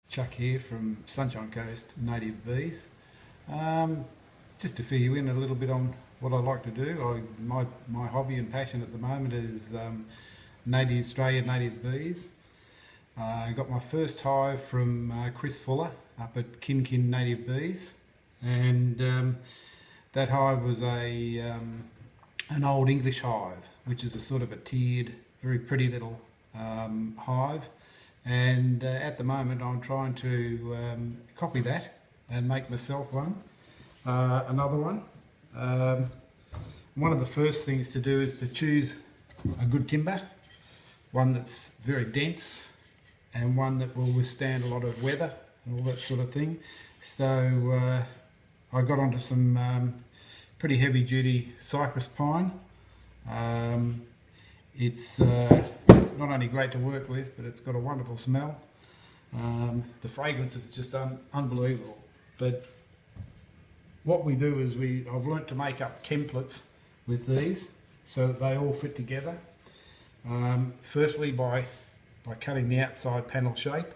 Chuck here from Sunshine Coast Native Bees. Just to fill you in a little bit on what I like to do. My hobby and passion at the moment is Australian native bees. I got my first hive from Chris Fuller up at Kin Native Bees, and that hive was an old English hive, which is a sort of a tiered, very pretty little hive. And at the moment I'm trying to copy that and make myself another one. One of the first things to do is to choose a good timber, one that's very dense and one that will withstand a lot of weather and all that sort of thing. So I got onto some pretty heavy duty cypress pine. It's not only great to work with, but it's got a wonderful smell. The fragrance is just unbelievable. But what we do is I've learnt to make up templates with these so that they all fit together. Firstly, by cutting the outside panel shape.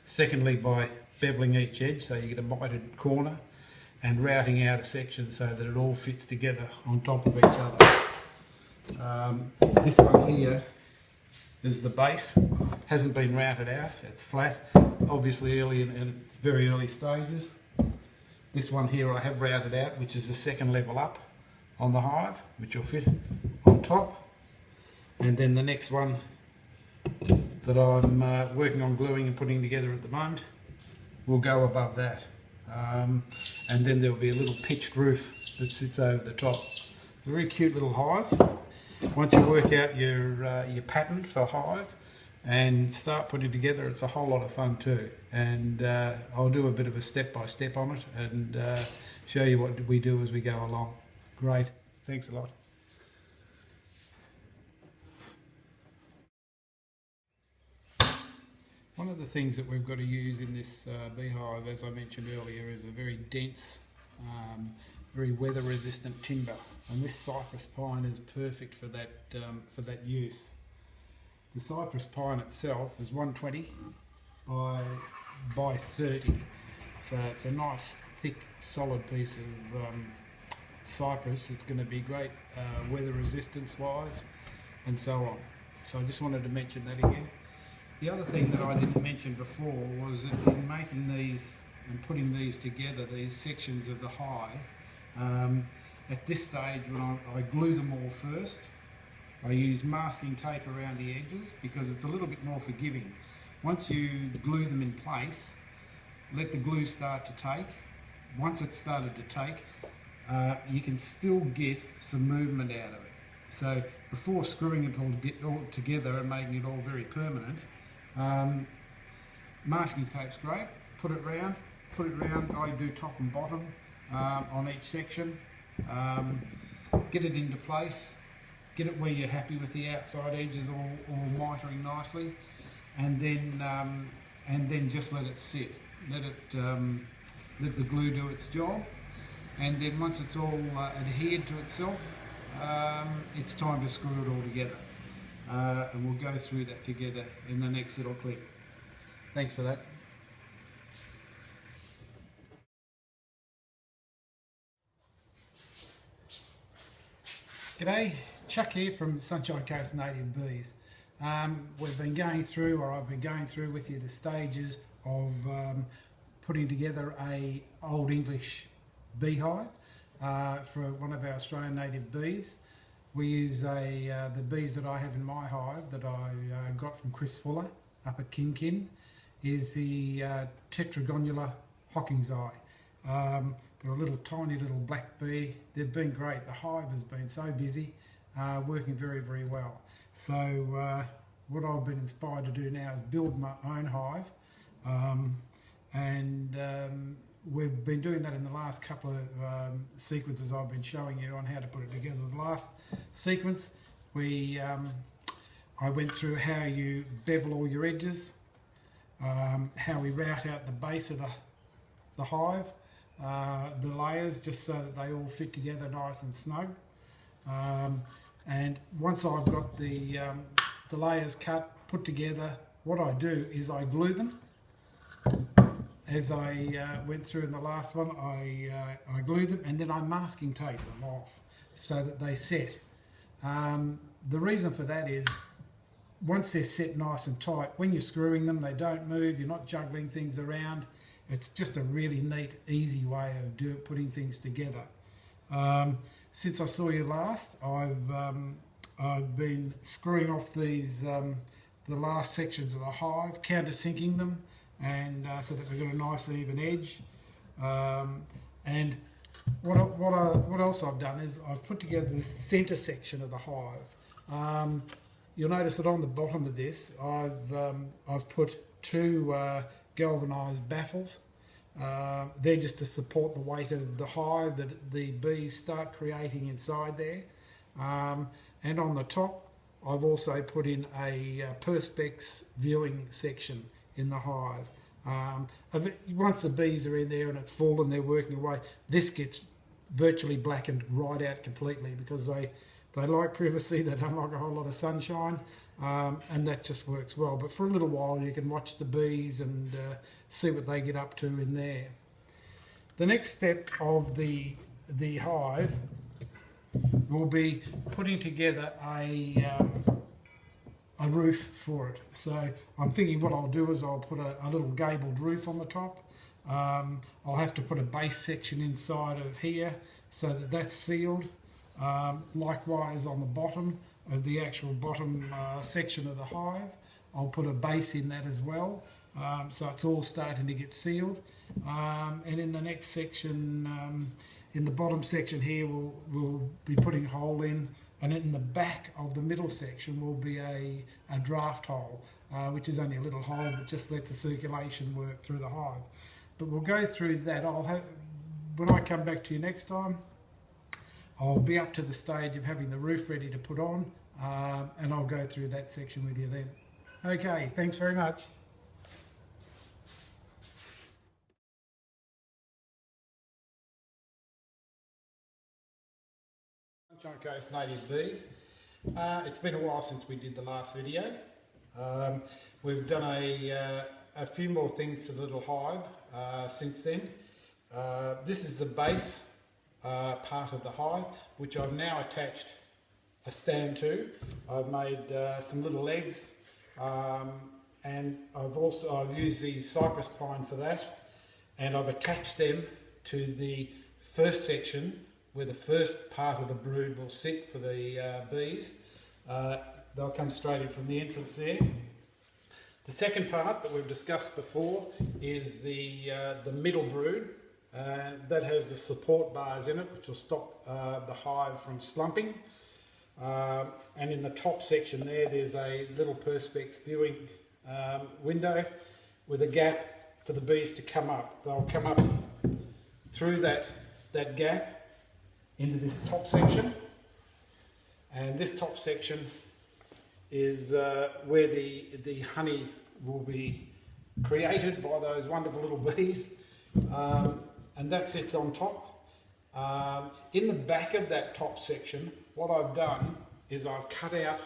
Secondly, by beveling each edge so you get a mitered corner, and routing out a section so that it all fits together on top of each other. This one here is the base. Hasn't been routed out, it's flat, obviously early in its very early stages. This one here I have routed out, which is the second level up on the hive, which will fit on top. And then the next one that I'm working on gluing and putting together at the moment will go above that. And then there will be a little pitched roof that sits over the top. It's a very cute little hive. Once you work out your pattern for hive and start putting it together, it's a whole lot of fun too. And I'll do a bit of a step-by-step on it and show you what we do as we go along. Great, thanks a lot. One of the things that we've got to use in this beehive, as I mentioned earlier, is a very dense, very weather-resistant timber, and this cypress pine is perfect for that use. The cypress pine itself is 120 by 30, so it's a nice, thick, solid piece of cypress. It's going to be great weather resistance-wise, and so on. So I just wanted to mention that again. The other thing that I didn't mention before was that in making these and putting these together, these sections of the hive, at this stage when I glue them all first, I use masking tape around the edges because it's a little bit more forgiving. Once you glue them in place, let the glue start to take. Once it's started to take, you can still get some movement out of it. So before screwing it all together and making it all very permanent, masking tape's great. Put it round. I do top and bottom on each section. Get it into place. Get it where you're happy with the outside edges all mitering nicely, and then just let it sit. Let the glue do its job, and then once it's all adhered to itself, it's time to screw it all together. And we'll go through that together in the next little clip. Thanks for that. G'day, Chuck here from Sunshine Coast Native Bees. We've been going through, or I've been going through with you, the stages of putting together a Old English beehive for one of our Australian native bees. We use the bees that I have in my hive that I got from Chris Fuller up at Kin, is the tetragonula Hocking's eye. They're a little tiny little black bee. They've been great. The hive has been so busy, working very, very well. So what I've been inspired to do now is build my own hive, and we've been doing that in the last couple of sequences I've been showing you on how to put it together. The last sequence, I went through how you bevel all your edges, how we route out the base of the hive, the layers, just so that they all fit together nice and snug. And once I've got the layers cut, put together, what I do is I glue them as I went through in the last one, I glued them and then I masking tape them off so that they set. The reason for that is once they're set nice and tight, when you're screwing them, they don't move, you're not juggling things around. It's just a really neat, easy way of putting things together. Since I saw you last, I've been screwing off these the last sections of the hive, countersinking them, and so that they've got a nice even edge. And what else I've done is I've put together the centre section of the hive. You'll notice that on the bottom of this, I've put two galvanised baffles. They're just to support the weight of the hive that the bees start creating inside there. And on the top, I've also put in a perspex viewing section in the hive. Once the bees are in there and it's full and they're working away, this gets virtually blackened right out completely because they like privacy, they don't like a whole lot of sunshine, and that just works well. But for a little while you can watch the bees and see what they get up to in there. The next step of the hive will be putting together a roof for it. So I'm thinking what I'll do is I'll put a little gabled roof on the top. I'll have to put a base section inside of here so that that's sealed. Likewise on the bottom of the actual bottom section of the hive, I'll put a base in that as well. So it's all starting to get sealed. And in the next section, in the bottom section here, we'll be putting a hole in, and in the back of the middle section will be a draft hole, which is only a little hole that just lets the circulation work through the hive. But we'll go through that. When I come back to you next time, I'll be up to the stage of having the roof ready to put on, and I'll go through that section with you then. Okay, thanks very much. Sunshine Coast Native Bees. It's been a while since we did the last video. We've done a few more things to the little hive since then. This is the base part of the hive, which I've now attached a stand to. I've made some little legs, and I've used the cypress pine for that, and I've attached them to the first section where the first part of the brood will sit for the bees. They'll come straight in from the entrance there. The second part that we've discussed before is the middle brood. That has the support bars in it which will stop the hive from slumping. And in the top section there's a little perspex viewing window with a gap for the bees to come up. They'll come up through that gap into this top section, and this top section is where the honey will be created by those wonderful little bees, and that sits on top. In the back of that top section, what I've done is I've cut out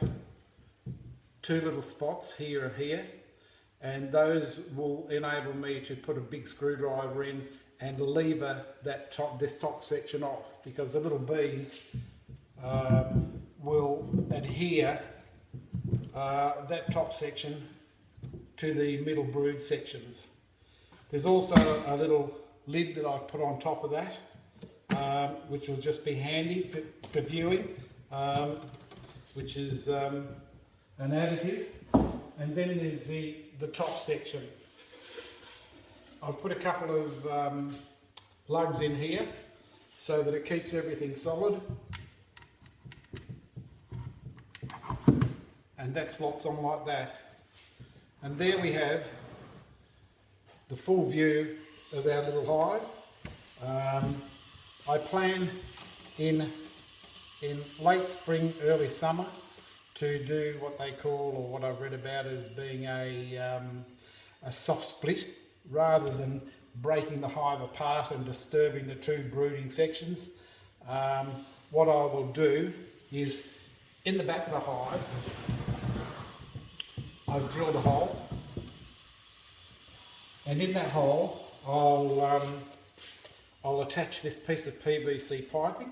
two little spots here and here, and those will enable me to put a big screwdriver in and lever this top section off, because the little bees will adhere that top section to the middle brood sections. There's also a little lid that I've put on top of that, which will just be handy for viewing, which is an additive. And then there's the top section. I've put a couple of lugs in here so that it keeps everything solid, and that slots on like that. And there we have the full view of our little hive. I plan in late spring, early summer to do what they call, or what I've read about as being a soft split, rather than breaking the hive apart and disturbing the two brooding sections. What I will do is, in the back of the hive, I've drilled a hole, and in that hole I'll attach this piece of PVC piping,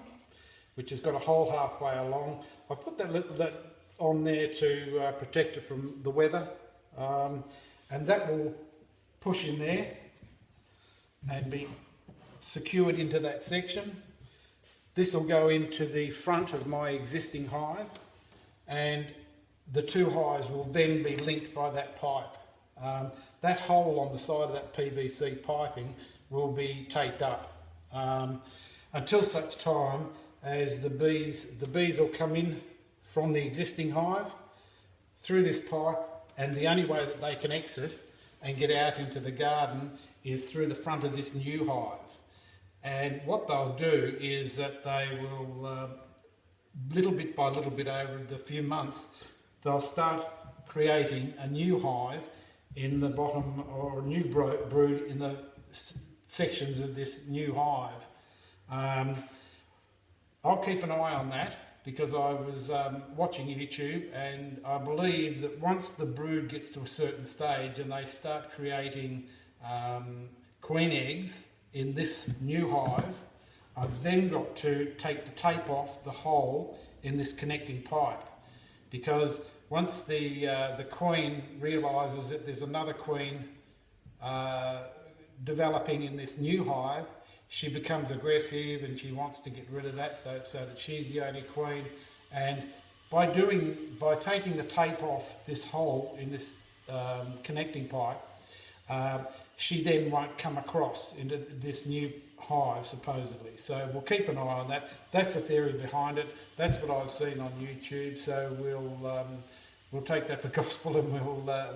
which has got a hole halfway along. I put that on there to protect it from the weather, and that will push in there and be secured into that section. This will go into the front of my existing hive, and the two hives will then be linked by that pipe. That hole on the side of that PVC piping will be taped up until such time as the bees will come in from the existing hive through this pipe, and the only way that they can exit and get out into the garden is through the front of this new hive. And what they'll do is that they will, little bit by little bit over the few months, they'll start creating a new hive in the bottom, or a new brood in the sections of this new hive. I'll keep an eye on that, because I was watching YouTube, and I believe that once the brood gets to a certain stage and they start creating queen eggs in this new hive, I've then got to take the tape off the hole in this connecting pipe, because once the queen realises that there's another queen developing in this new hive, she becomes aggressive and she wants to get rid of that, so that she's the only queen. And by taking the tape off this hole in this connecting pipe, she then won't come across into this new hive, supposedly. So we'll keep an eye on that. That's the theory behind it. That's what I've seen on YouTube. So we'll take that for gospel, and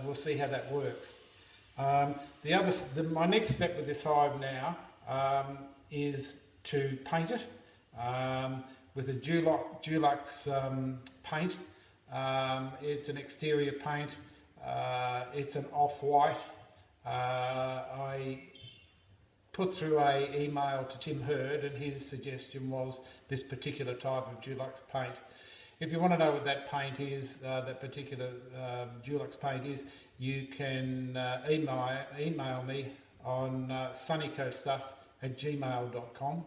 we'll see how that works. My next step with this hive now is to paint it with a Dulux paint. It's an exterior paint. It's an off-white. I put through an email to Tim Hurd, and his suggestion was this particular type of Dulux paint. If you want to know what that paint is, that particular Dulux paint is, you can email me on sunnycoaststuff@gmail.com,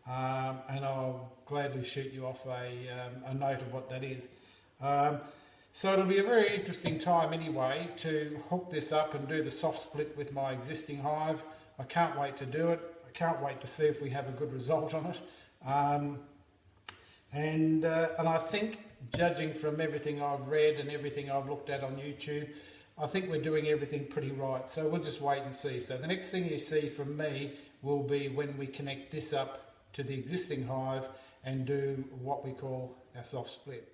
and I'll gladly shoot you off a note of what that is. So it'll be a very interesting time anyway to hook this up and do the soft split with my existing hive. I can't wait to do it. I can't wait to see if we have a good result on it. And I think, judging from everything I've read and everything I've looked at on YouTube, I think we're doing everything pretty right. So we'll just wait and see. So the next thing you see from me will be when we connect this up to the existing hive and do what we call our soft split.